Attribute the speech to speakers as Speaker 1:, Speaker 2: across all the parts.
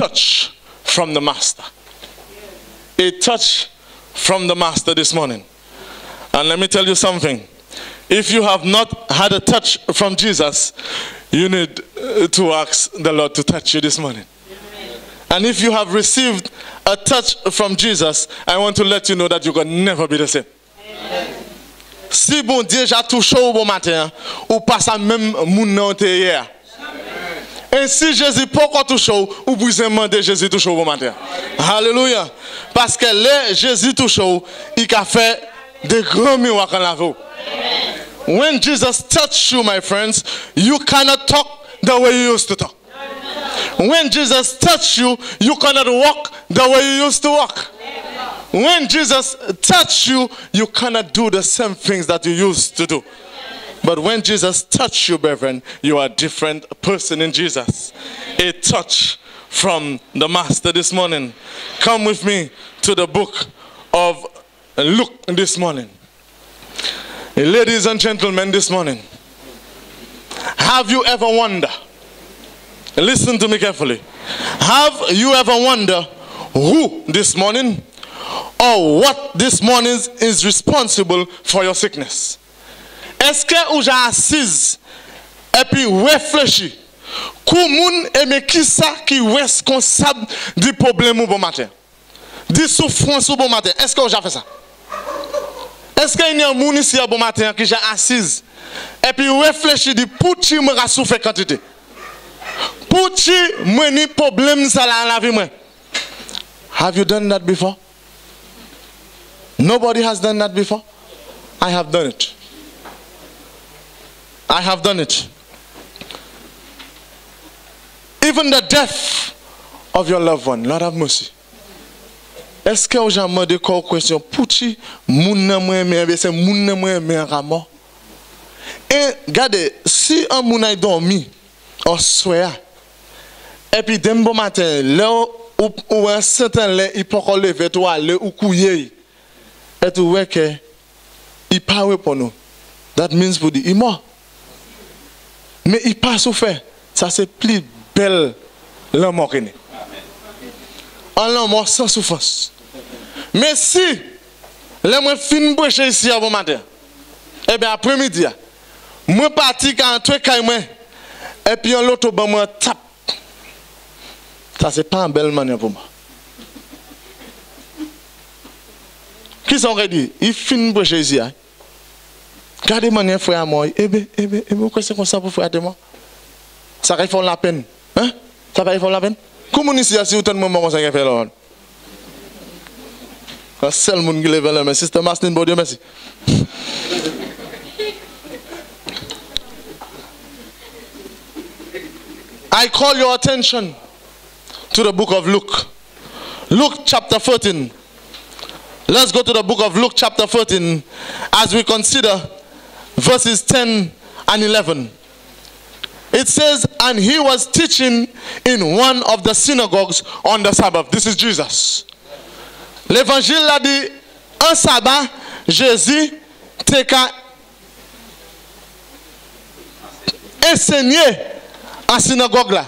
Speaker 1: touch from the Master. A touch from the Master this morning. And let me tell you something. If you have not had a touch from Jesus, you need to ask the Lord to touch you this morning. And if you have received a touch from Jesus, I want to let you know that you can never be the same. Si bon Dieu j'ai touché au bon matin, ou pas ça même moun nan te hier. Et si Jésus pas encore touché, ou vous demandez Jésus touché au bon matin. Alléluia. Parce que là Jésus touché, il a fait des grands miracles en la vie. When Jesus touched you, my friends, you cannot talk the way you used to talk. When Jesus touched you, you cannot walk the way you used to walk. When Jesus touched you, you cannot do the same things that you used to do. But when Jesus touched you, brethren, you are a different person in Jesus. A touch from the Master this morning. Come with me to the book of Luke this morning. Ladies and gentlemen, this morning, have you ever wondered? Listen to me carefully. Have you ever wondered who this morning or what this morning is responsible for your sickness? Est-ce que vous avez assis et puis réfléchi? Comment est qui ça qui est responsable du problème au bon matin? Du souffrance au bon matin? Est-ce que vous avez fait ça? Est-ce qu'il y a un monde ici au bon matin qui j'ai assis et puis réfléchi de pour qui me souffre quantité? Pour qui me problème ça la vie moi? Have you done that before? Nobody has done that before. I have done it. I have done it. Even the death of your loved one. Lord have mercy. Est-ce que vous avez demandé une question? Pour qui moun nan mwen aimé, c'est moun nan mwen aimé à mort. Et regardez, si un moun a dormi au soir, et puis d'un bon matin, là où un certain lait, il peut encore lever toi, aller ou couiller, et tu vois que il parle pour nous. That means pour dire, il mort. Mais il pas souffert. Ça c'est plus belle la mort qu'il est. En mort sans souffrance. Mais si les moi fin prêcher ici à bon matin, et bien après-midi, moi parti quand tu es moi et puis l'autre ban moi tape. Ça c'est pas une belle manière pour moi. Qui sont dit il fin prêcher ici. Gardez manière frère à moi. Eh bien, pourquoi c'est comme ça pour frère de moi? Ça va faire la peine. Hein? Ça va faire la peine? Comment ici si autant de moments comme ça qui fait là? Le seul monde qui lève la main, Sister Marceline, bon Dieu merci. I call your attention to the book of Luke. Luke chapter 14. Let's go to the book of Luke chapter 14 as we consider verses 10 and 11. It says, and he was teaching in one of the synagogues on the Sabbath. This is Jesus. L'évangile a dit, un sabbat, Jésus te ka enseigné en synagogue là.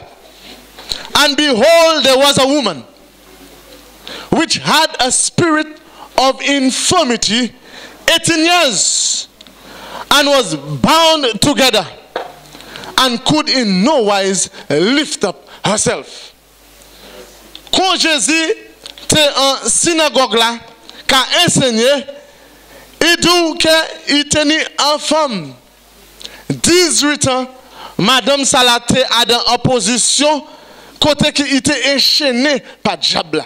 Speaker 1: And behold, there was a woman which had a spirit of infirmity 18 years and was bound together and could in no wise lift up herself. Quand Jésus était en synagogue là, qu'a enseigné, il dit qu'il tenait en femme 18 ans, Madame Salate a dans opposition côté qu'il était enchaîné par diable.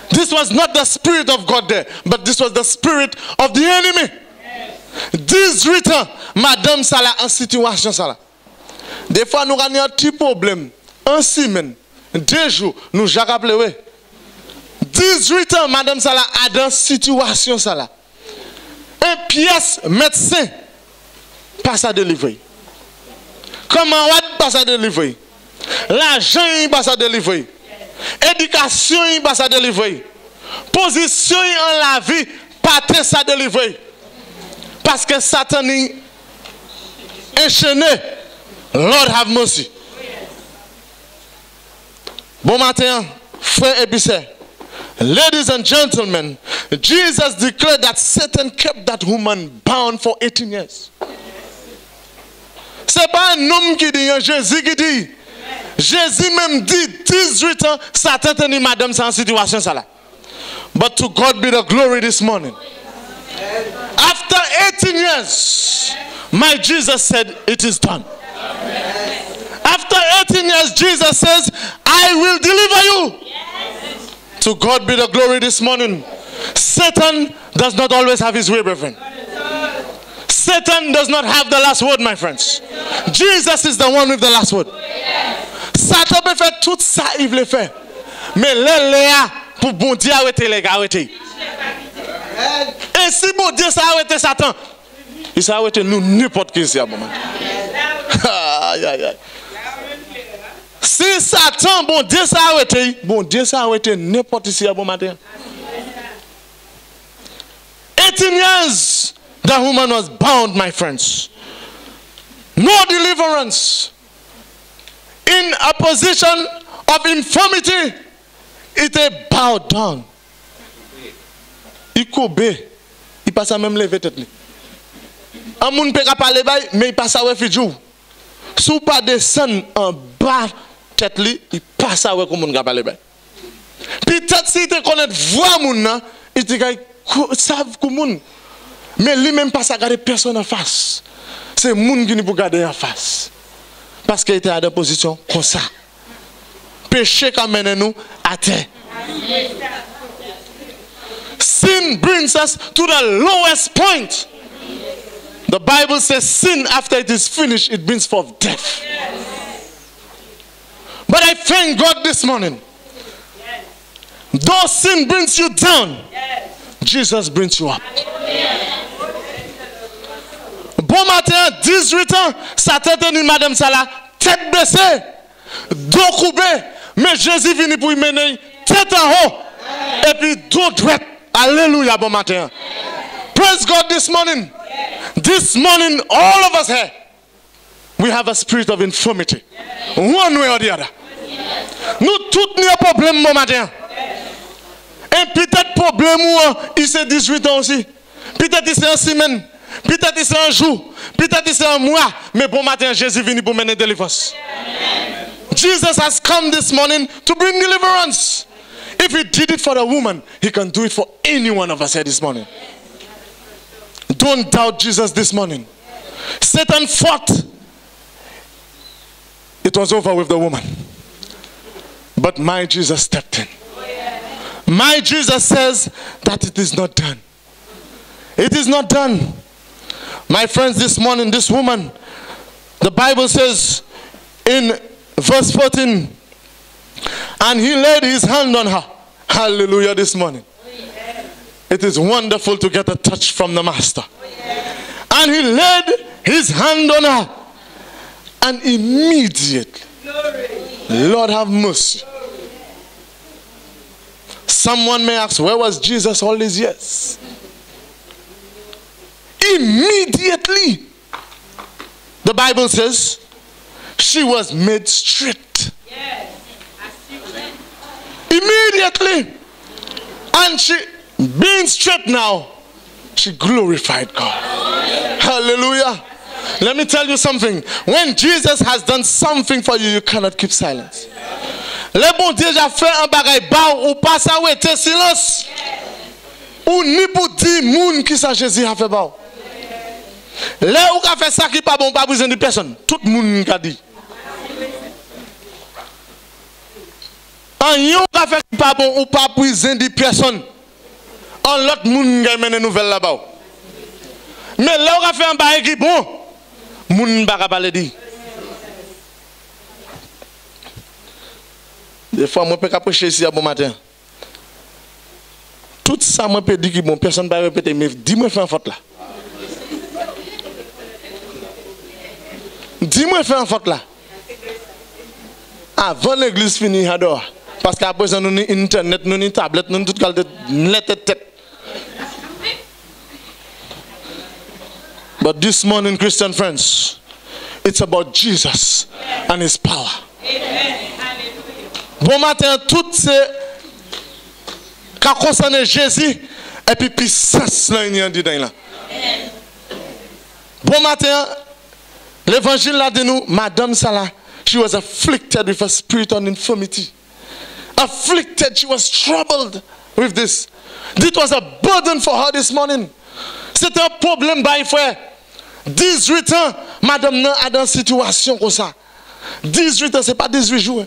Speaker 1: This was not the spirit of God there, but this was the spirit of the enemy. 18 ans, Madame Salah en situation ça. Des fois, nous avons un petit problème. Un semaine, 2 jours, nous j'ai rappelé. 18 ans, Madame Salah a dans situation ça. Un pièce médecin passe à délivrer. Comment on passe à délivrer? L'argent passe à délivrer. Éducation passe à délivrer. Position en la vie passe à délivrer. Parce que Satan est enchaîné. Lord have mercy. Bon matin, frères et sœurs. Ladies and gentlemen, Jesus declared that Satan kept that woman bound for 18 years. C'est pas un homme qui dit, Jésus qui dit. Jésus même dit 18 ans, Satan tenait madame sans situation ça là. But to God be the glory this morning. After 18 years, my Jesus said, it is done. After 18 years, Jesus says, I will deliver you. To God be the glory this morning. Satan does not always have his way, brethren. Satan does not have the last word, my friends. Jesus is the one with the last word. Satan peut faire tout ça, il veut faire. Mais là, pour bon Dieu arrêter les gars, arrêter. Et si bon Dieu ça arrêter Satan, il s'est arrêté nous n'importe qui ici à moment. Si Satan, bon Dieu ça arrêté n'importe ici à bon matin. 18 years, that woman was bound, my friends. No deliverance. In a position of infirmity, it is bowed down. Il coube, il passe à même lever tête. Un monde peut pas parler, mais il passe à refuge. Si vous pas descendre en bas tête, il passe à refuge comme on parler. Peut-être si tu connais voix moun, il te savent comment. Mais lui-même passe à garder personne en face. C'est moun qui ne peut garder en face. Parce qu'il était à des positions comme ça. Péché qui amène nous à terre. Sin brings us to the lowest point. The Bible says sin after it is finished, it brings forth death. But I thank God this morning. Though sin brings you down, Jesus brings you up. Bon matin, 18 ans, sa tête est madame Salah, tête baissée, dos coupé, mais Jésus vient pour y mener tête en haut, et puis dos droit. Alléluia, bon matin. Praise God this morning. This morning, all of us here, we have a spirit of infirmity. One way or the other. Nous tous nous avons un problème, bon matin. Et peut-être problème, il c'est 18 ans aussi. Peut-être il c'est un semaine. Peut-être c'est un jour, peut-être c'est un mois, mais bon matin, Jésus vient pour mener délivrance. Jesus has come this morning to bring deliverance. If he did it for the woman, he can do it for any one of us here this morning. Don't doubt Jesus this morning. Satan fought. It was over with the woman. But my Jesus stepped in. My Jesus says that it is not done. It is not done. My friends, this morning, this woman, the Bible says in verse 14, and he laid his hand on her. Hallelujah this morning. It is wonderful to get a touch from the Master. And he laid his hand on her. And immediately, Lord have mercy. Someone may ask, where was Jesus all these years? Immediately, the Bible says, she was made straight. Immediately. And she, being straight now, she glorified God. Hallelujah. Let me tell you something. When Jesus has done something for you, you cannot keep silence. Le bon Dieu a fait un bagay ba ou pas ça ou était silence. Ou ni pour dire moun qui ça Jésus a fait ba. Là où a fait ça qui pas bon pas besoin de personne. Tout le monde a dit. En yon a fait qui pas bon ou pas besoin de personne. En l'autre monde a mené nouvelle là-bas. Mais là où a fait un bagay qui bon, moun ba pas le dire. Des fois, moi, je peux prêcher ici à bon matin. Tout ça, moi, je peux dire que bon, personne ne va répéter, mais dis-moi, fais un faute là. Dis-moi, fais un faute là. Avant l'église finit, j'adore. Parce qu'après, nous avons Internet, nous avons tablette, nous avons toute qualité de tête. But this morning, Christian friends, it's about Jesus and his power. Bon matin, tout c'est qui concerne Jésus et puis puissance là il y a dedans là. Bon matin, l'évangile là de nous, Madame Salah, she was afflicted with a spirit of infirmity. Afflicted, she was troubled with this. This was a burden for her this morning. C'était un problème, bah, frère. 18 ans, madame nan a dans une situation comme ça. 18 ans, c'est pas 18 jours.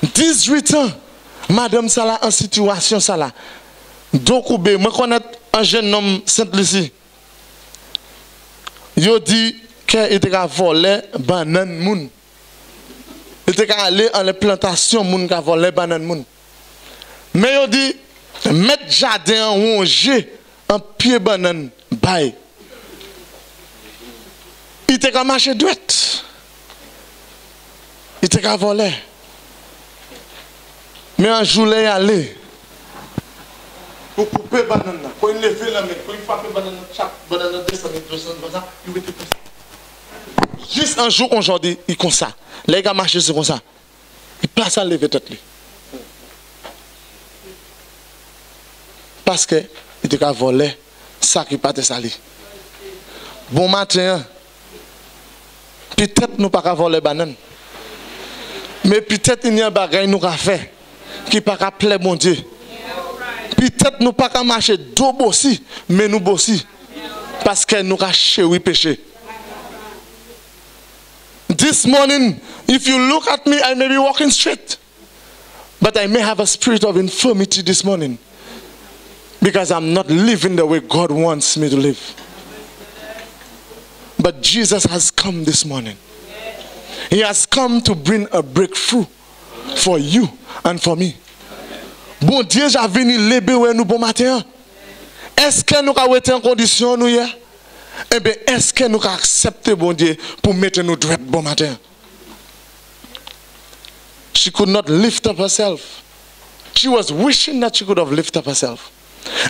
Speaker 1: 18 ans, madame ça là en situation ça là. Donc, moi connais un jeune homme Sainte-Lucie. Il dit qu'il était à voler banane moun. Il était à aller en les plantations moun qui voler banane moun. Mais il dit mettre jardin en rongé en pied banane bail. Il était à marcher droite. Il était à voler. Mais un jour il est allé pour couper banane, pour lever la main, pour frapper banane, chaque banane descend, il mettait comme ça. Juste un jour aujourd'hui, il comme ça. Les gars marchent comme ça. Il place à lever tête. Parce que il était à voler ça qui pas de sali. Bon matin. Peut-être nous pas qu'à voler banane. Mais peut-être il y a un bagage nous a fait qui pas qu'à plaire mon Dieu. Peut-être nous pas qu'à marcher dos bossi, mais nous bossi. Parce que nous avons chéri péché. This morning, if you look at me, I may be walking straight. But I may have a spirit of infirmity this morning. Because I'm not living the way God wants me to live. But Jesus has come this morning. He has come to bring a breakthrough for you and for me. Bon Dieu, j'ai venu libérer nous bon matin. Est-ce que nous avons été en condition nous hier? Eh bien, est-ce que nous avons accepté bon Dieu pour mettre nous droit bon matin? She could not lift up herself. She was wishing that she could have lifted up herself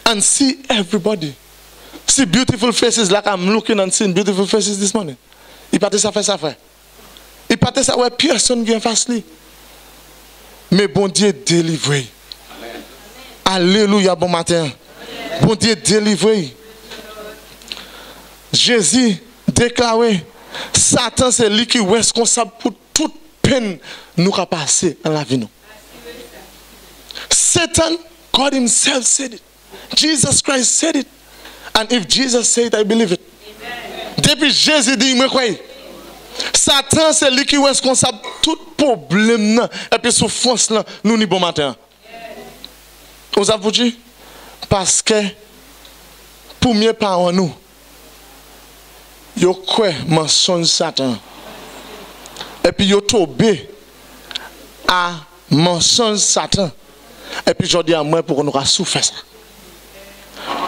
Speaker 1: and see everybody. See beautiful faces like I'm looking and seeing beautiful faces this morning. Il partait ça fait ça frère. Il partait ça ouais personne qui est face lui. Mais bon Dieu délivré. Alléluia bon matin. Bon Dieu délivré. Jésus déclaré Satan c'est lui qui est responsable pour toute peine nous a passé dans la vie nous. Satan, God himself said it. Jesus Christ said it. And if Jesus said it, I believe it. Depuis Jésus dit, moi quoi? Satan c'est lui qui est responsable de tout problème et puis souffrance là, nous ni bon matin. Vous avez dit? Parce que pour mieux parler nous, yo quoi mensonge Satan. Et puis yo tombé à mensonge Satan. Et puis je dis à moi pour nous souffrir ça.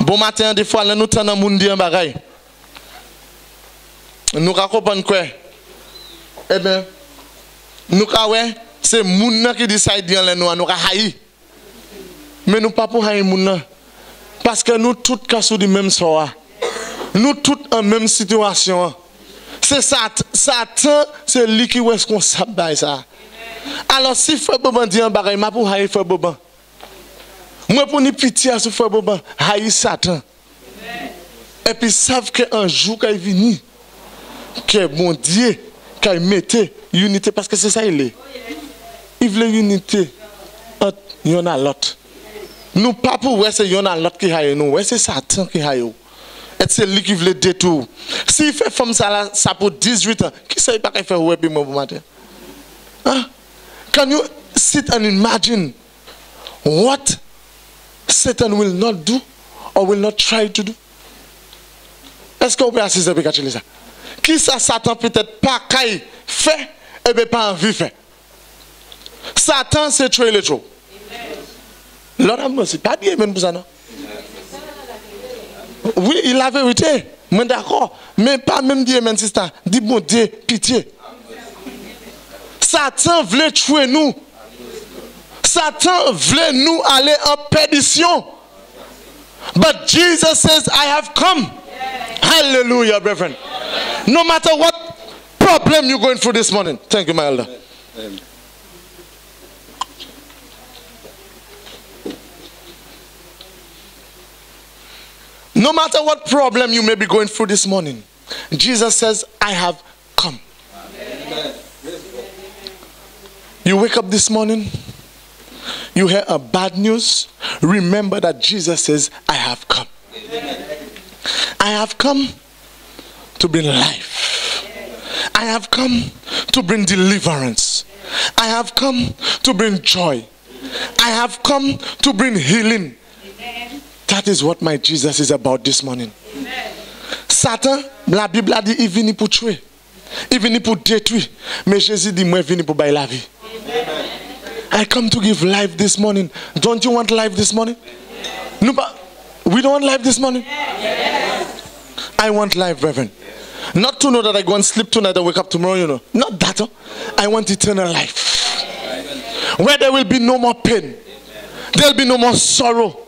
Speaker 1: Bon matin, des fois, nous sommes dans le monde de bagaille. Nous comprenons quoi? Eh bien, nous savons c'est le monde qui décide de nous haïr. Mais nous ne pas pour haïr le monde. Parce que nous tous sommes du même soir. Nous tous en même situation. C'est Satan, c'est lui qui est responsable de ça. Alors, si Frère Boban dit un bagaille, je pour haïr Frère Boban. Moi, pour nous pitié à ce Frère Boban, haïr Satan. Et puis, savent qu'un jour, quand il vient, que mon Dieu, quand il mettait unité, parce que c'est ça il est. Il veut unité entre y'en a l'autre. Nous pas pour ouais c'est y'en a l'autre qui haït nous, ouais c'est Satan qui haït. Et c'est lui qui veut détour. S'il fait comme ça là, ça pour 18 ans, qui sait pas qu'il fait ouais puis moi pour matin. Hein? Can you sit and imagine what Satan will not do or will not try to do? Est-ce qu'on peut assister avec ça? Qui ça Satan peut-être pas qu'à fait et bien pas envie faire. Satan c'est tuer les choses. L'homme c'est pas bien même pour ça non. Oui, il a la vérité, mais d'accord, mais pas même Dieu même sister, dit bon Dieu pitié. Satan voulait tuer nous. Satan voulait nous aller en perdition. But Jesus says, I have come. Hallelujah, brethren. No matter what problem you're going through this morning. Thank you, my elder. No matter what problem you may be going through this morning, Jesus says, I have come. Amen. You wake up this morning, you hear a bad news, remember that Jesus says, I have come. Amen. I have come to bring life. I have come to bring deliverance. I have come to bring joy. I have come to bring healing. That is what my Jesus is about this morning. Satan, la Bible a dit, il vient pour tuer. Il vient pour détruire. Mais Jésus dit, moi, je viens pour bailler la vie. I come to give life this morning. Don't you want life this morning? No, but we don't want life this morning. I want life, brethren. Not to know that I go and sleep tonight and wake up tomorrow, you know. Not that. I want eternal life. Where there will be no more pain. There will be no more sorrow.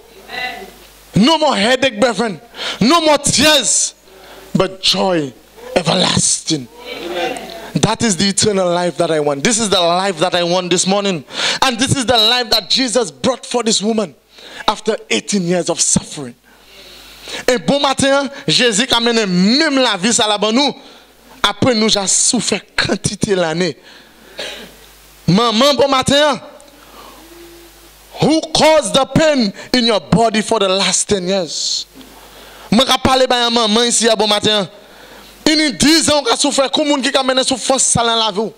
Speaker 1: No more headache, brethren. No more tears. But joy everlasting. That is the eternal life that I want. This is the life that I want this morning. And this is the life that Jesus brought for this woman after 18 years of suffering. Et bon matin, Jésus a mené même la vie à la bonne nous. Après nous j'ai souffert quantité l'année. Maman, bon matin. Who caused the pain in your body for the last 10 years? Je vais parler à maman ici à bon matin. Il y a 10 ans qu'on souffert, comme monde qui a mené souffrance dans la vie.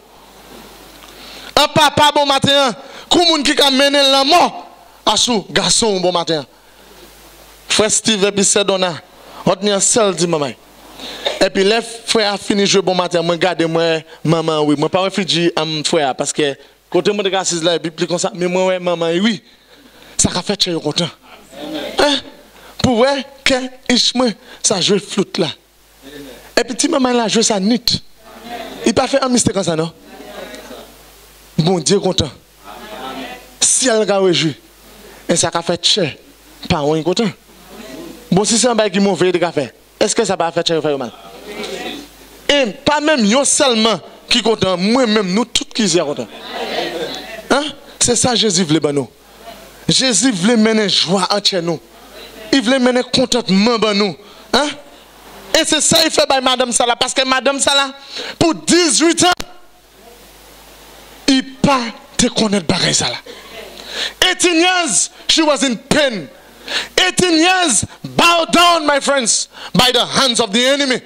Speaker 1: Un papa bon matin, comme monde qui a mené la mort à sous garçon bon matin. Frère Steve et puis Sedona, on est seul dit maman. Et puis les frères a fini jouer bon matin, moi garde moi maman oui, moi pas réfugié am frère parce que côté moi de assise là et puis comme ça, mais moi ouais maman oui. Ça a fait chez content. Hein? Pour ouais que Ishmael ça joue flûte là. Et puis petit maman là joue ça nuit. Il pas fait un mystère comme ça non? Bon Dieu content. Si elle a réjoui et ça a fait cher, pas on content. Bon si c'est un bail qui mauvais de café, est-ce que ça va faire cher ou mal? Et pas même yo seulement qui content, moi-même nous tous qui sommes contents. Hein? C'est ça Jésus voulait ben nous. Jésus voulait mener joie entre nous. Il voulait mener contentement ben nous. Hein? Et c'est ça il fait by Madame Salah parce que Madame Salah pour 18 ans il pas te connaître pareil ça là. 18 years she was in pain. 18 years bowed down, my friends, by the hands of the enemy.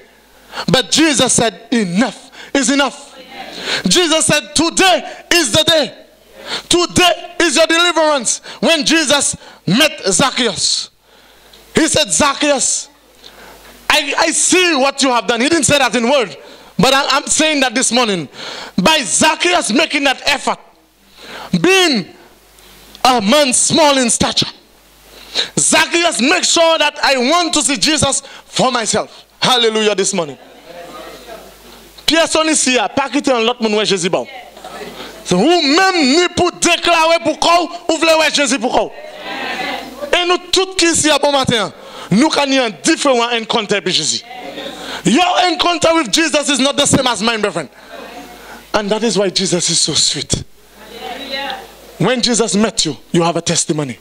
Speaker 1: But Jesus said, enough is enough. Jesus said, today is the day. Today is your deliverance. When Jesus met Zacchaeus, he said, Zacchaeus, I see what you have done. He didn't say that in word, but I'm saying that this morning. By Zacchaeus making that effort, being a man small in stature, Zacchaeus, make sure that I want to see Jesus for myself. Hallelujah this morning. Personne ici a pas quitté un autre monde Jésus bon. Ou même ni pour déclarer pour quoi ou voulez Jésus pour quoi. Et nous tous qui ici à bon matin, nous avons un différent encounter avec Jésus. Your encounter with Jesus is not the same as mine, brethren. And that is why Jesus is so sweet. When Jesus met you, you have a testimony.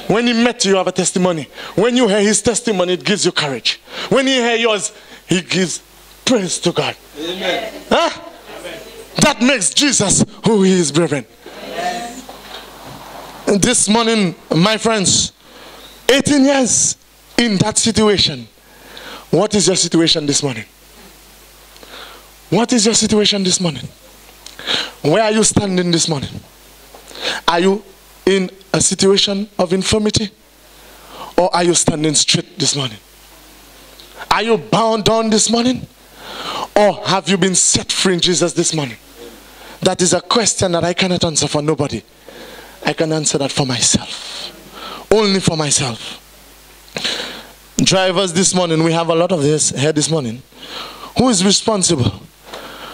Speaker 1: When he met you, you have a testimony. When you hear his testimony, it gives you courage. When you hear yours, he gives praise to God. Amen. Huh? Amen. That makes Jesus who he is, brethren. Amen. This morning, my friends, 18 years in that situation. What is your situation this morning? What is your situation this morning? Where are you standing this morning? Are you in a situation of infirmity? Or are you standing straight this morning? Are you bound down this morning? Or have you been set free in Jesus this morning? That is a question that I cannot answer for nobody. I can answer that for myself. Only for myself. Drivers this morning, we have a lot of this here this morning. Who is responsible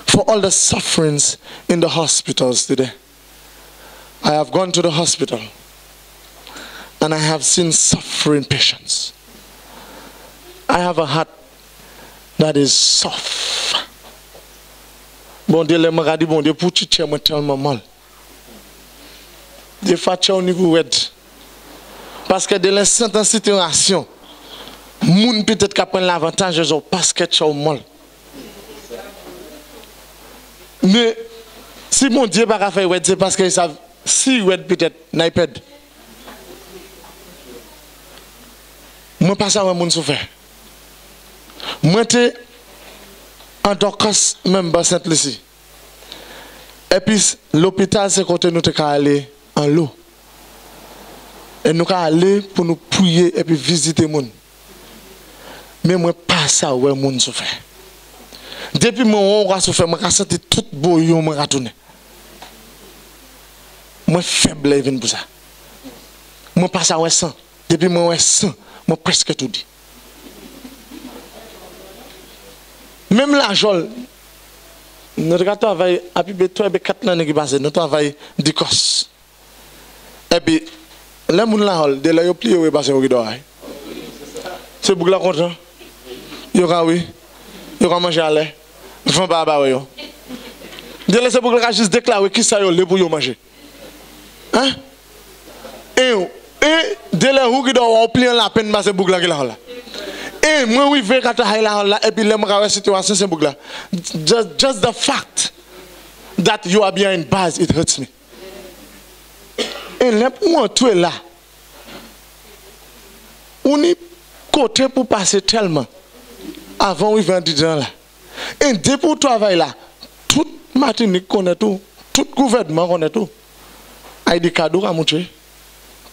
Speaker 1: for all the sufferings in the hospitals today? I have gone to the hospital and I have seen suffering patients. I have a heart that is soft. Bon Dieu, les maladies, bon Dieu, pour tu tiens moi tellement mal. Des fois, tu as au niveau wed. Parce que de l'instant en situation, Moun peut-être qu'à prendre l'avantage de basket sur mol. Mais si mon Dieu pas faire ouais, c'est parce qu'ils savent si ouais peut-être n'iPad. Moi pas ça mon souffert. Moi t'es en Dorcas member Saint-Lucie. Et puis l'hôpital c'est côté nous te aller en l'eau. Et nous aller pour nous prier et puis visiter moun. Mais moi pas ça ouais moun souffert. Depuis mon on souffert, moi senti tout beau yo moi retourner. Moi faible even pour ça. Moi pas ça ouais sang. Depuis moi ouais sang, moi presque tout dit. Même la jol notre travail à peu près 4 ans qui passé, nous travail d'Écosse. Et puis les moun la hol de la yo plié passer au dehors. C'est boucla content. Yo ka oui. Yo ka manger à lait. Font pas ba yo. De laisser boucla juste déclarer qui ça yo le pour yo manger. Hein? Et de la ou qui doit plier la peine passer boucla qui la là. Et moi oui vais quand là et puis les moi situation c'est boucla. Just the fact that you are behind bars it hurts me. Et là pour tout est là. On est côté pour passer tellement avant oui vendre dedans là. Et dès pour travail là, toute Martinique connaît tout, tout gouvernement connaît tout. Aïe des cadeaux à montrer.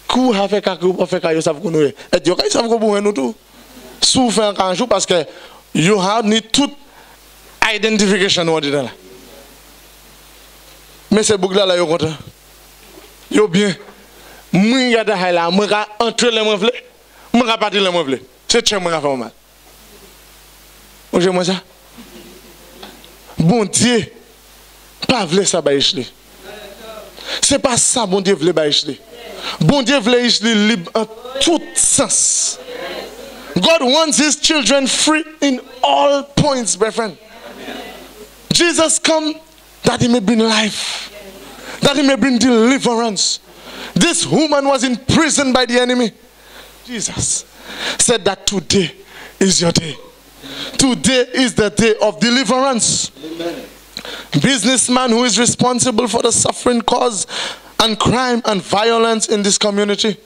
Speaker 1: Kou a fait cadeau pour faire cadeau ça vous connaissez. Et Dieu ça vous pour nous tout. Souffre un jour parce que you have need toute identification dedans là. Mais c'est boucle là yo content. Yo bien. Moi regarde là, moi entrer les moi vle, moi partir les moi vle. C'est très moi fait mal. Oje moi ça. Bon Dieu pas vle ça ba Isli. C'est pas ça bon Dieu vle ba Isli. Bon Dieu vle Isli libre en tout sens. God wants his children free in all points, my friend. Jesus come that he may bring life, that he may bring deliverance. This woman was in prison by the enemy. Jesus said that today is your day. Today is the day of deliverance. Amen. Businessman who is responsible for the suffering, cause and crime and violence in this community.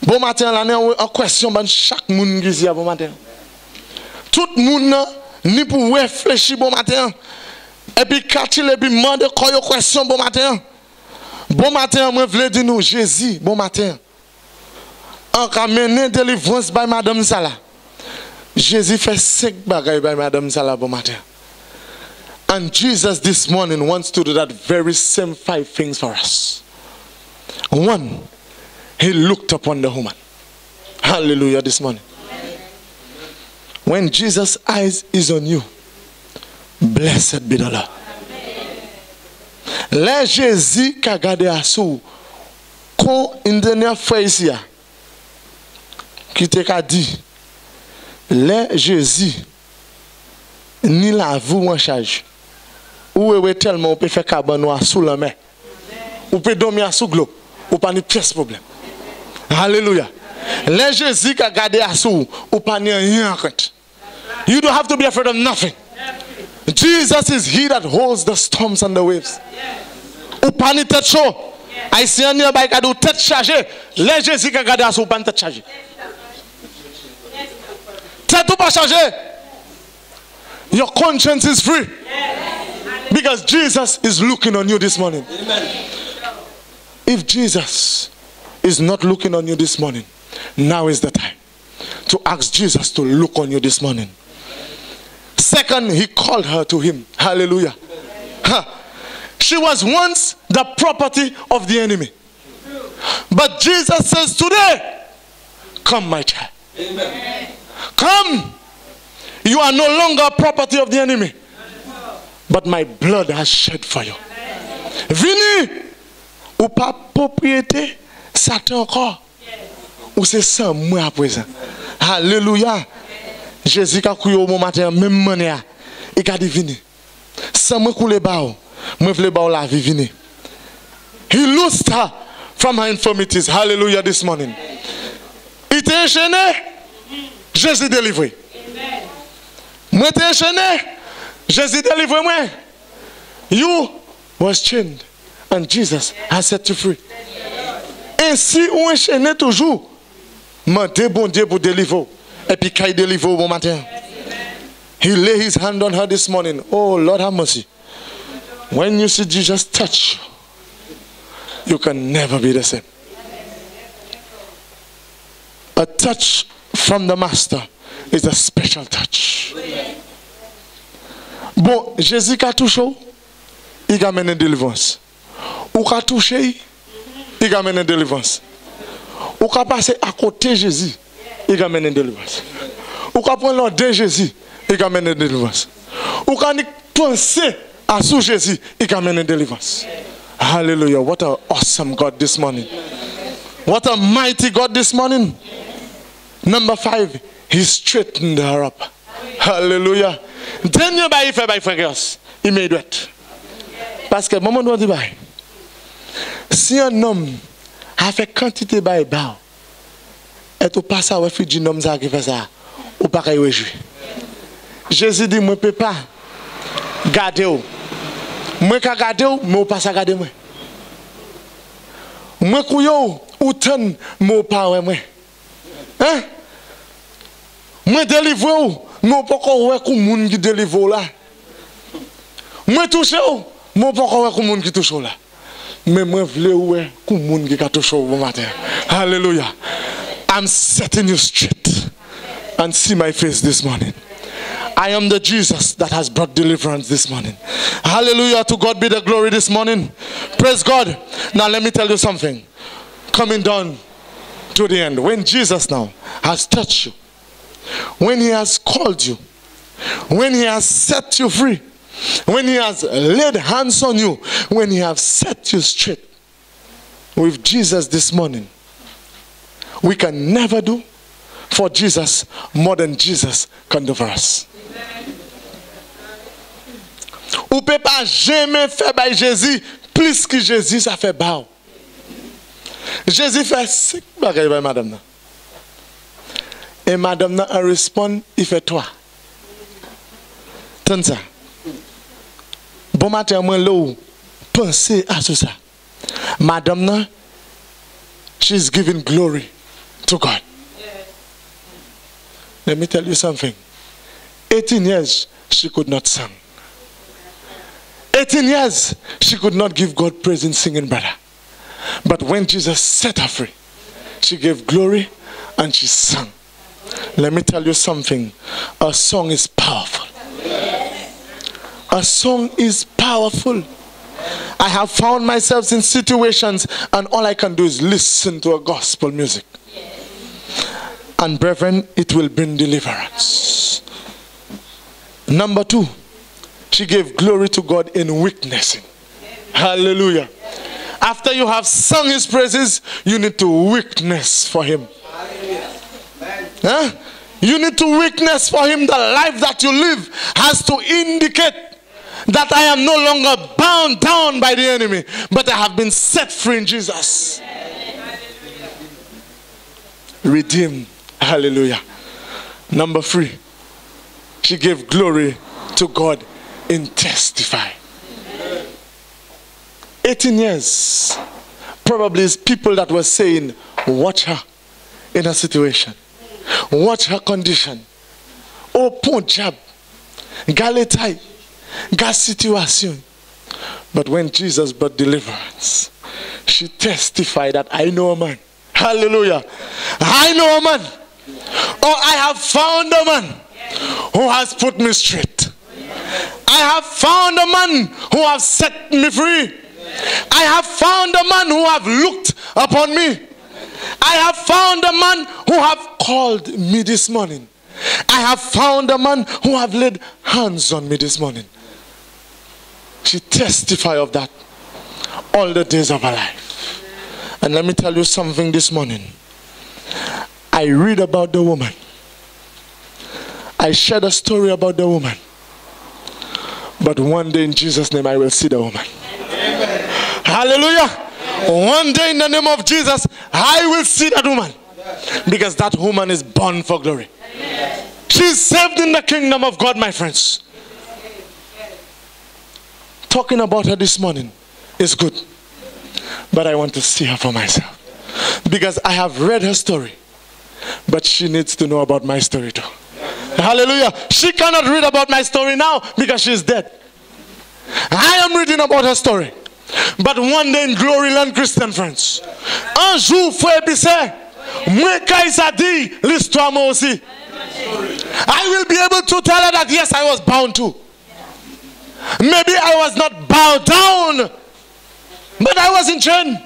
Speaker 1: Bon matin, l'année en question, chaque monde qui dit bon matin. Tout le monde ni pour réfléchir bon matin. Et puis quand il est demandé quoi une question bon matin. Bon matin, moi je veux dire nous Jésus bon matin. En ramener délivrance by Madame Sala. Jésus fait 5 bagailles by Madame Sala bon matin. And Jesus this morning wants to do that very same 5 things for us. 1, he looked upon the woman. Hallelujah this morning. When Jesus' eyes is on you, blessed be the Lord. Le Jésus qui a gardé à sous, quand une dernière fois ici, qui t'a dit, le Jésus, ni la vous en charge. Ou est tellement on peut faire cabane noir sous la main. Ou peut dormir sous l'eau. Ou pas ni pièce problème. Alléluia. Le Jésus qui a gardé à sous, ou pas ni rien. You don't have to be afraid of nothing. Jesus is he that holds the storms and the waves. Ou pas ni tête chaud. Haïtien ni ba ka tête chargée. Le Jésus qui a gardé à sous, ou pas ni tête chargée. Tête ou pas chargée. Your conscience is free. Because Jesus is looking on you this morning. Amen. If Jesus is not looking on you this morning, now is the time to ask Jesus to look on you this morning. Second, he called her to him. Hallelujah. She was once the property of the enemy. But Jesus says today, come my child. Amen. Come. You are no longer property of the enemy. But my blood has shed for you. Vini, ou pas propriété, Satan encore. Ou c'est ça, moi à présent. Alléluia. Jésus a crié au bon matin, même manière. Il a dit, vini. Sans moi couler bao, moi vle bao la vie, vini. He loosed her from her infirmities. Hallelujah this morning. Il était enchaîné. Jésus délivré. Moi t'es enchaîné, Jésus délivré moi. You was chained and Jesus has set you free. Ainsi on enchaîné toujours. Mandez bon Dieu pour délivrer. Et puis qu'il délivre bon matin. He lay his hand on her this morning. Oh Lord have mercy. When you see Jesus touch you, you can never be the same. A touch from the Master is a special touch. Bon, Jésus qui a touché, il a mené délivrance. Ou qui a touché, il a mené délivrance. Ou qui a passé à côté de Jésus, il a mené délivrance. Ou qui a pris l'ordre de Jésus, il a mené délivrance. Ou qui a pensé à sous Jésus, il a mené délivrance. Hallelujah. What an awesome God this morning. What a mighty God this morning. Number 5, he straightened her up. Hallelujah. Then you buy fait by frères. Il made it. Parce que moment où on dit bail. Si un homme a fait quantité bail bao, et tu passes à réfugié homme ça qui fait ça, ou pas qu'il réjouit. Jésus dit moi peux pas garder ou. Moi ka garder ou, mais pas ça garder moi. Moi kouyo ou ton moi pas ouais moi. Hein? Moi délivre ou, mais pas ko ouais ko moun qui délivre là. Moi touche ou, mais pas ko ouais ko moun qui touche là. Mais moi vle ouais ko moun qui ka touche bon matin. Hallelujah. I'm setting you straight and see my face this morning. I am the Jesus that has brought deliverance this morning. Hallelujah. To God be the glory this morning. Praise God. Now let me tell you something. Coming down to the end. When Jesus now has touched you, when he has called you, when he has set you free, when he has laid hands on you, when he has set you straight, with Jesus this morning, we can never do for Jesus more than Jesus can do for us. Ou peut pas jamais faire by Jésus plus que Jésus ça fait bas. Jésus fait 5 bagages by madame. Et madame a répond, il fait 3. Tant ça. Bon matin moi là pensez à tout ça. Madame she's giving glory to God. Let me tell you something. 18 years she could not sing. 18 years she could not give God praise in singing, brother. But when Jesus set her free, she gave glory and she sang. Let me tell you something. A song is powerful. A song is powerful. I have found myself in situations and all I can do is listen to a gospel music. And brethren, it will bring deliverance. Number 2, she gave glory to God in witnessing. Hallelujah. After you have sung his praises, you need to witness for him. Huh? You need to witness for him. The life that you live has to indicate that I am no longer bound down by the enemy, but I have been set free in Jesus. Redeemed. Hallelujah. Number 3, she gave glory to God in testify. 18 years. Probably it's people that were saying, watch her in her situation. Watch her condition. Oh, poor job. Galetai. Gas situation. But when Jesus brought deliverance, she testified that I know a man. Hallelujah. I know a man. Oh, I have found a man who has put me straight. I have found a man who has set me free. I have found a man who have looked upon me. I have found a man who have called me this morning. I have found a man who have laid hands on me this morning. She testified of that all the days of her life. And let me tell you something this morning. I read about the woman. I shared a story about the woman. But one day in Jesus' name I will see the woman. Amen. Hallelujah. One day in the name of Jesus I will see that woman. Because that woman is born for glory. Amen. She's saved in the kingdom of God, my friends. Talking about her this morning is good, but I want to see her for myself, because I have read her story, but she needs to know about my story too. Hallelujah. She cannot read about my story now because she's dead. I am reading about her story. But one day in Glory Land, Christian friends, un jour, frère Bissé, moi quand ça dit l'histoire moi aussi, I will be able to tell her that yes, I was bound to. Maybe I was not bowed down, but I was in chain.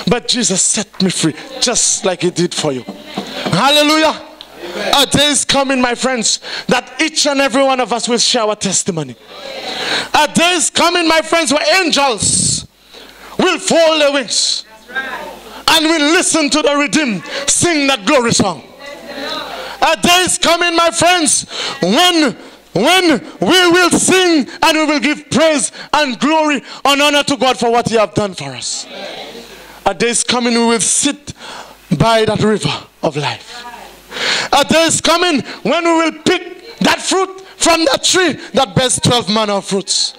Speaker 1: But Jesus set me free, just like he did for you. Hallelujah. A day is coming, my friends, that each and every one of us will share our testimony. A day is coming, my friends, where angels will fold their wings and will listen to the redeemed sing that glory song. A day is coming, my friends, when we will sing and we will give praise and glory and honor to God for what he has done for us. A day is coming, we will sit by that river of life. A day is coming when we will pick that fruit from that tree that bears 12 manner of fruits.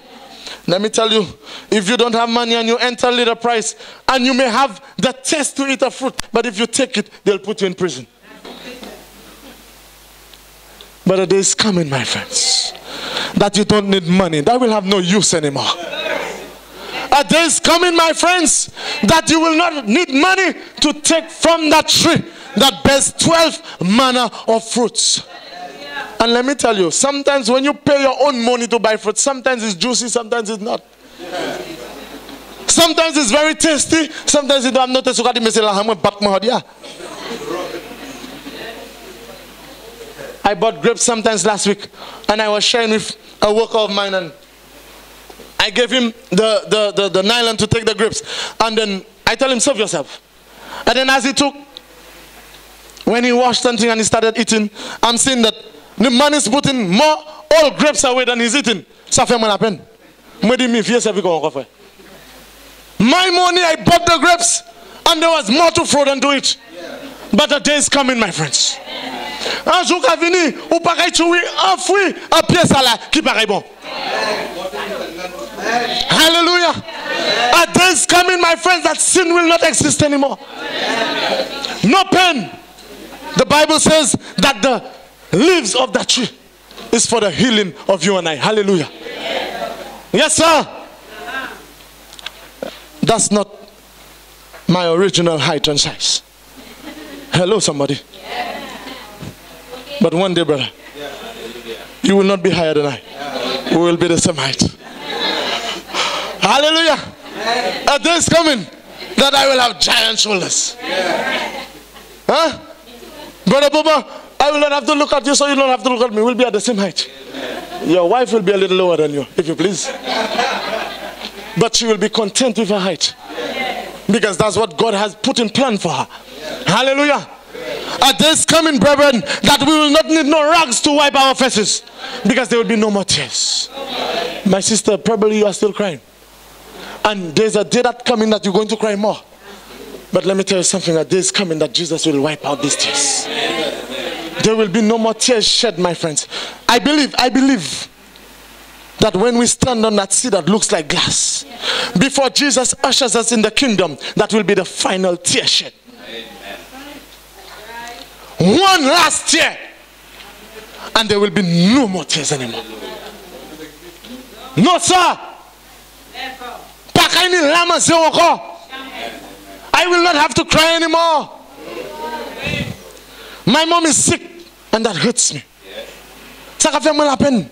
Speaker 1: Let me tell you, if you don't have money and you enter little price, and you may have the taste to eat a fruit, but if you take it, they'll put you in prison. But a day is coming, my friends, that you don't need money. That will have no use anymore. A day is coming, my friends, that you will not need money to take from that tree that bears 12 manner of fruits. And let me tell you, sometimes when you pay your own money to buy fruit, sometimes it's juicy, sometimes it's not. Sometimes it's very tasty, sometimes it don't have no taste. I bought grapes sometimes last week, and I was sharing with a worker of mine, and I gave him the nylon to take the grapes, and then I tell him, serve yourself. And then as he took, when he washed something and he started eating, I'm seeing that the man is putting more all grapes away than he's eating. Ça fait mal à peine. Moi dis, my money, I bought the grapes, and there was more to throw than to eat. But the day is coming, my friends. Un jour qu'a venu, ou pareil tuer un fruit, un pièce à la qui paraît bon. Hallelujah. A day is coming, my friends, that sin will not exist anymore. No pain. The Bible says that the leaves of that tree is for the healing of you and I. Hallelujah. Yes, sir. That's not my original height and size. Hello, somebody. But one day, brother, you will not be higher than I. We will be the same height. Hallelujah. A day is coming that I will have giant shoulders. Huh? Brother Baba, I will not have to look at you, so you don't have to look at me. We'll be at the same height. Your wife will be a little lower than you, if you please. But she will be content with her height. Because that's what God has put in plan for her. Hallelujah. A day is coming, brethren, that we will not need no rags to wipe our faces, because there will be no more tears. My sister, probably you are still crying. And there's a day that's coming that you're going to cry more. But let me tell you something, a day is coming that Jesus will wipe out these tears. There will be no more tears shed, my friends. I believe that when we stand on that sea that looks like glass, before Jesus ushers us in the kingdom, that will be the final tear shed. One last tear, and there will be no more tears anymore. No, sir. I will not have to cry anymore. My mom is sick, and that hurts me. Ça fait mal la peine.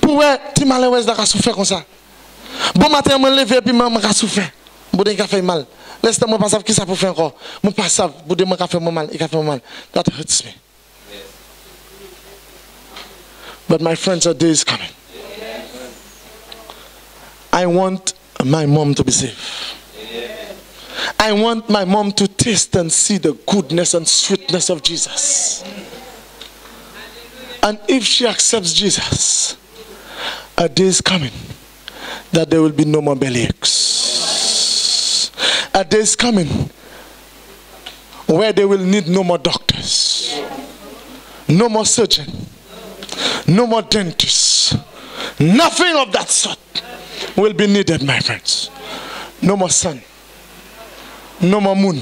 Speaker 1: Pour ti malheureuse da ka souffrir comme ça. Bon matin me lever puis maman ka souffrir. Boudin ka fait mal. Laisse-moi pas savoir qui ça pour faire encore. Mon pas savoir boudin me ka fait mal, il ka fait mal. That hurts me. But my friends, a day is coming. I want my mom to be safe. I want my mom to taste and see the goodness and sweetness of Jesus. And if she accepts Jesus, a day is coming that there will be no more bellyaches. A day is coming where they will need no more doctors. No more surgeon. No more dentist. Nothing of that sort will be needed, my friends. No more sun. No more moon.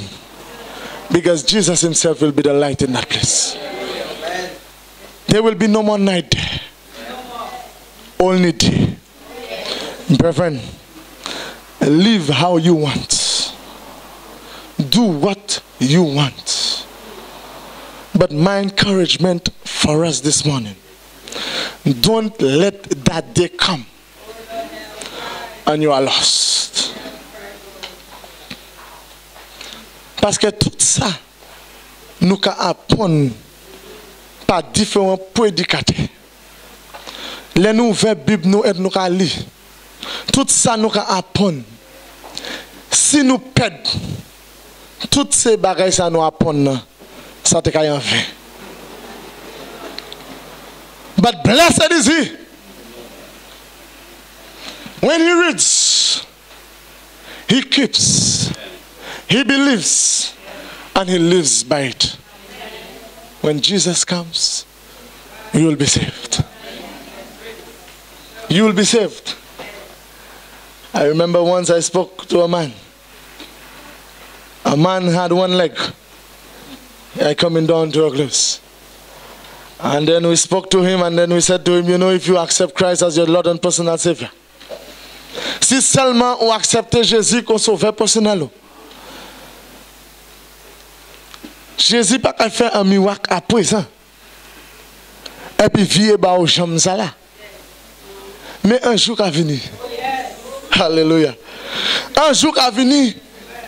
Speaker 1: Because Jesus himself will be the light in that place. There will be no more night there. Only day. Brethren, live how you want. Do what you want. But my encouragement for us this morning, don't let that day come and you are lost. Parce que tout ça, nous apprenons par différents prédicateurs. Les nouvelles Bibles nous aident nous à lire. Tout ça nous apprenons. Si nous perdons, toutes ces bagages ça nous apprenons, ça te caille en vain. But blessed is he when he reads, he keeps, he believes, and he lives by it. When Jesus comes, you will be saved. You will be saved. I remember once I spoke to a man. A man had one leg. I coming down to a close. And then we spoke to him and then we said to him, you know, if you accept Christ as your Lord and personal Savior, si seulement on accepte Jésus comme sauveur personnel, Jésus pas qu'à faire un miracle à présent. Et puis vieux ba au jambes ça là. Mais un jour à venir. Alléluia. Un jour à venir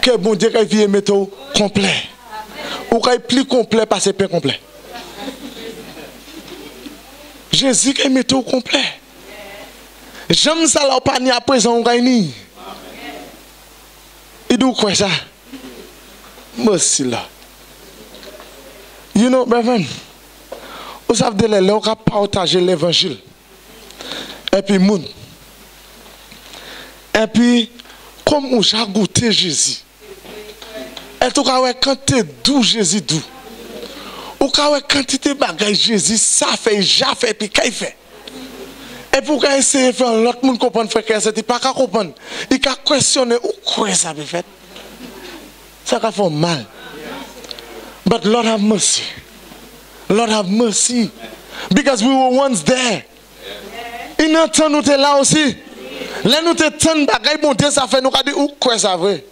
Speaker 1: que bon Dieu qu'il vienne mettre complet. Ou qu'il plus complet parce que pas complet. Jésus qui met au complet. J'aime ça là pas ni à présent on gagne. Il dit quoi ça? Merci là. You know, brethren, vous savez les gens qui partager l'évangile. Et puis moun. Et puis comme on a goûté Jésus. Et tout cas quand tu doux Jésus doux. Ou quand quantité bagage Jésus ça fait ja fait puis qu'il fait. Et pour qu'on essaie de faire l'autre monde comprendre frère que c'est pas qu'à comprendre. Il a questionné ou quoi ça peut fait. Ça va faire mal. But Lord have mercy. Lord have mercy. Because we were once there. Il n'a temps nous là aussi. Là nous te tant bagage bon Dieu ça fait nous dire ou quoi ça vrai.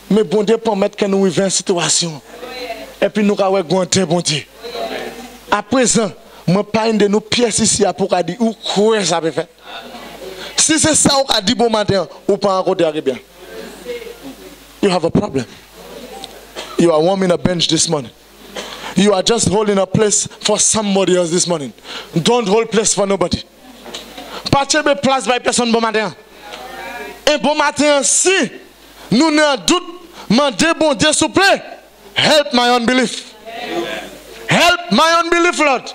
Speaker 1: Mais bon Dieu permettre que nous vivions une situation. Et puis nous avons un bon Dieu. À présent, je parle de nos pièces ici pour dire où quoi ça peut faire. Si c'est ça qu'on a dit bon matin, ou pas encore derrière bien. You have a problem. You are warming a bench this morning. You are just holding a place for somebody else this morning. Don't hold place for nobody. Partez de place par personne bon matin. Et bon matin, si nous n'avons doute, demandez bon Dieu s'il vous plaît. Help my unbelief. Help my unbelief, Lord.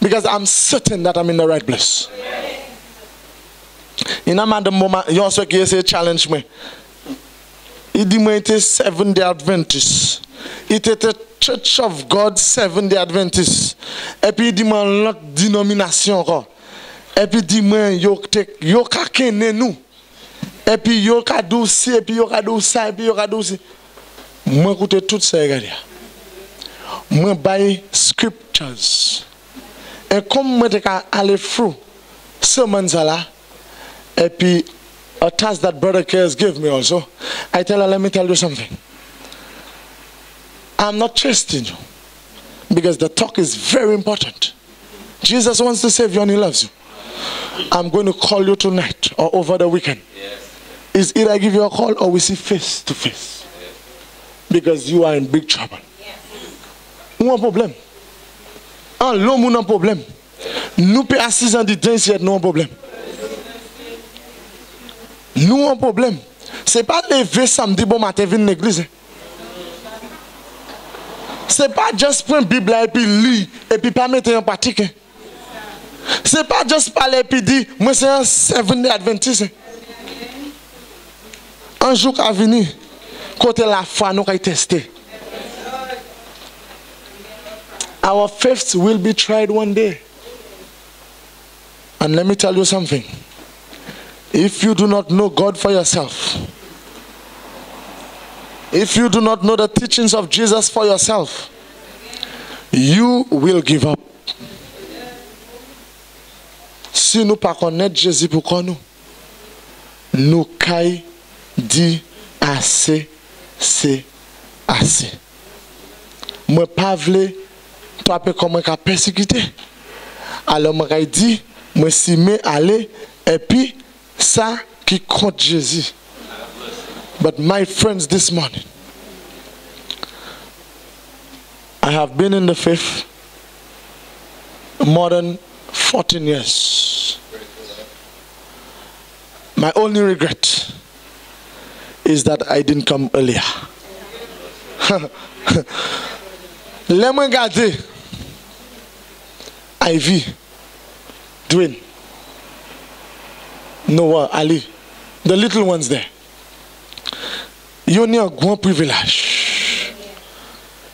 Speaker 1: Because I'm certain that I'm in the right place. In a moment, you also say challenge me. Il dit moi était Seventh-day Adventist. Il était Church of God Seventh-day Adventist. Et puis il dit moi l'autre dénomination encore. Et puis il dit moi yo ka kene nous. Et puis yo ka douci et puis yo ka douci ça et puis yo ka douci. Moi écoutez tout ça regardez. Moi by scriptures. Et comme moi te aller through ce là et puis a task that Brother Cares gave me also, I tell her, let me tell you something. I'm not trusting you because the talk is very important. Jesus wants to save you and he loves you. I'm going to call you tonight or over the weekend. It's either I give you a call or we see face to face. Because you are in big trouble. No problem. L'homme n'a problème. Nous peut assis en disant c'est non problème. Nous un problème. C'est pas lever samedi bon matin venir à l'église. C'est pas juste prendre Bible et puis lire et puis pas mettre en pratique. C'est pas juste parler et puis dire moi c'est un Seventh-day Adventist. Un jour à venir côté la foi nous allons tester. Our faith will be tried one day. And let me tell you something. If you do not know God for yourself, if you do not know the teachings of Jesus for yourself, you will give up. Si nous pas connaître Jésus pour nous, nous caille dit assez, c'est assez. Moi pas vle toi peu comment qu'a persécuté. Alors moi dit moi si me aller et puis ça qui compte Jésus. But my friends, this morning I have been in the faith more than 14 years. My only regret is that I didn't come earlier. Let me regarder Ivy, Dwayne, Noah, Ali, the little ones there. You need a grand privilège.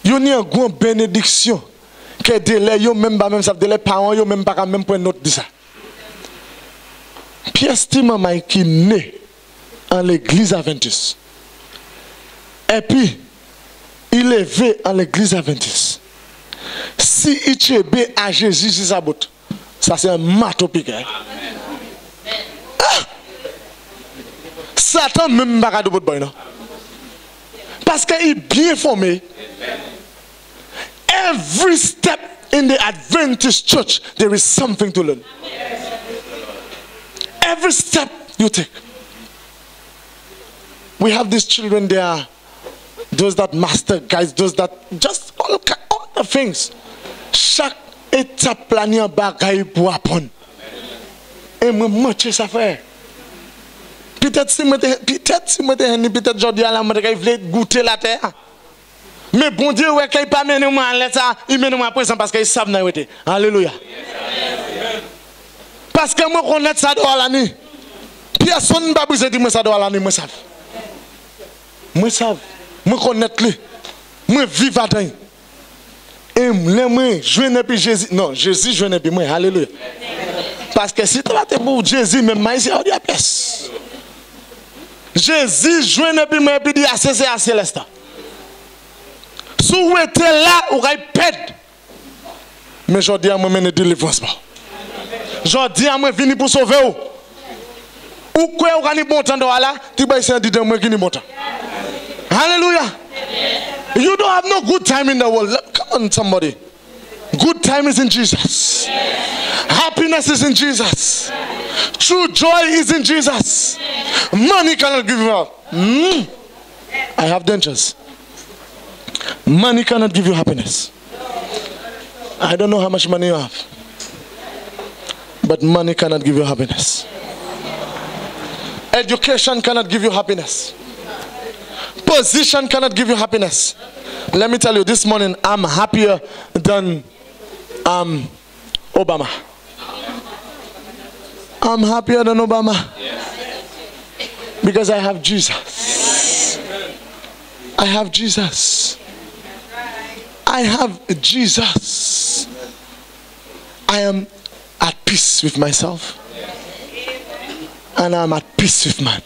Speaker 1: You need a grand bénédiction. Que délai, yo même pas même ça délai parents, yo même pas même point note de ça. Pierre Stimamai qui né en l'église adventiste. Et puis il est élevé en l'église adventiste. Si Ichebe à Jésus ça bout, ça c'est un marteau piqué. Satan même pas de bout boy non. Parce qu'il est bien formé. Every step in the Adventist church, there is something to learn. Every step you take. We have these children, they are those that master guys, those that just all the things. Chaque étape planée bagaille pour apprendre. Et moi, moitié ça fait. Peut-être si moi peut-être aujourd'hui à la mode qu'il voulait goûter la terre. Mais bon Dieu, ouais, qu'il pas mené moi en l'état, il mène moi à présent parce qu'il savent n'a été. Alléluia. Parce que moi connais ça dans la nuit. Personne ne va vous dire moi ça dans la nuit, moi savent. Moi savent. Moi connais lui. Moi vivre dedans. Et moi joindre puis Jésus. Non, Jésus joindre puis moi. Alléluia. Parce que si tu vas te pour Jésus même moi c'est à pièce. Jésus joindre puis moi puis dit assez c'est assez l'instant. Si vous êtes là, vous allez perdre. Mais je dis à moi, je ne délivrance pas. Je dis à moi, venez pour sauver vous. Ou quoi, vous avez bon temps de là, tu vas essayer de dire moi qui n'est bon temps. Hallelujah. You don't have no good time in the world. Come on, somebody. Good time is in Jesus. Happiness is in Jesus. True joy is in Jesus. Money cannot give you up. I have dentures. Money cannot give you happiness. I don't know how much money you have, but money cannot give you happiness. Education cannot give you happiness. Position cannot give you happiness. Let me tell you, this morning I'm happier than Obama. I'm happier than Obama because I have Jesus. I have Jesus. I have Jesus. I am at peace with myself. And I am at peace with man.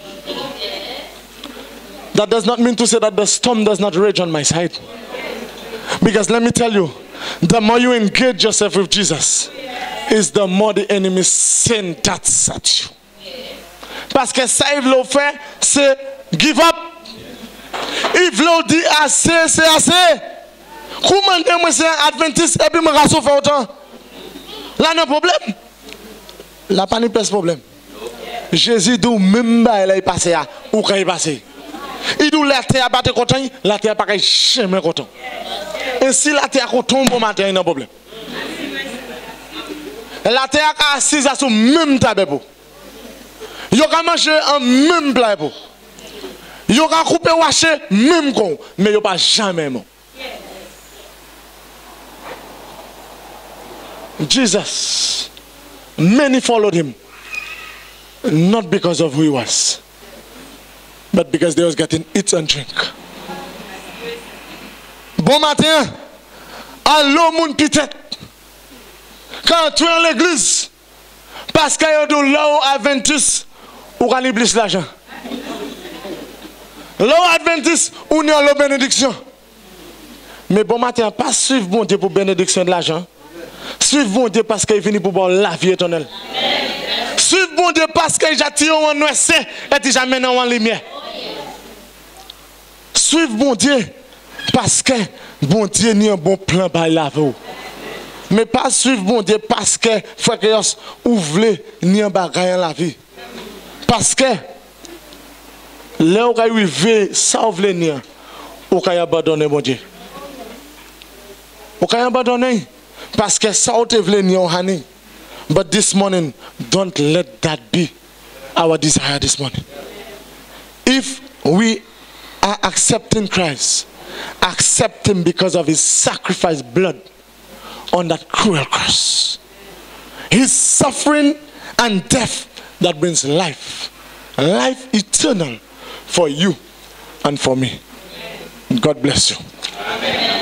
Speaker 1: That does not mean to say that the storm does not rage on my side. Because let me tell you, the more you engage yourself with Jesus, is the more the enemy sends darts at you. Parce que ça, il veut faire, c'est give up. Il veut dire assez, c'est assez. Comment moi c'est adventiste et puis me rassure fait autant. Là non problème. Là pas ni plus problème. Jésus dit même pas il est passé à ou quand il passé. Il dit la terre pas content, la terre pas jamais content. Et si la terre content bon matin il n'a problème. La terre a assise à son même table pour. Yo ka manger en même plat pour. Yo ka couper wacher même con, mais yo pas jamais bon. Jesus, many followed him, not because of who he was, but because they was getting eat and drink. Bon matin, Allô, moun pitet. Quand tu es à l'église, parce qu'il y a de l'eau Adventiste, ou qu'on plus l'argent. L'eau Adventiste, ou n'y a la bénédiction. Mais bon matin, pas suivre bon Dieu pour bénédiction de l'argent. Suivre bon Dieu parce qu'il est venu pour boire la vie éternelle. Suivre bon Dieu parce qu'il a tiré en noix et il a mené en lumière. Suivre bon Dieu parce que bon Dieu n'a un bon plan pour la vie. Mais pas suivre bon Dieu parce que frère que ouvre ni un bagage dans la vie. Parce que là où arrive ça ouvre ni ou quand abandonner bon Dieu. Ou quand abandonner parce que ça ou te vle ni on hani. But this morning don't let that be our desire this morning. If we are accepting Christ, accept him because of his sacrifice blood on that cruel cross. His suffering and death that brings life. Life eternal for you and for me. God bless you. Amen.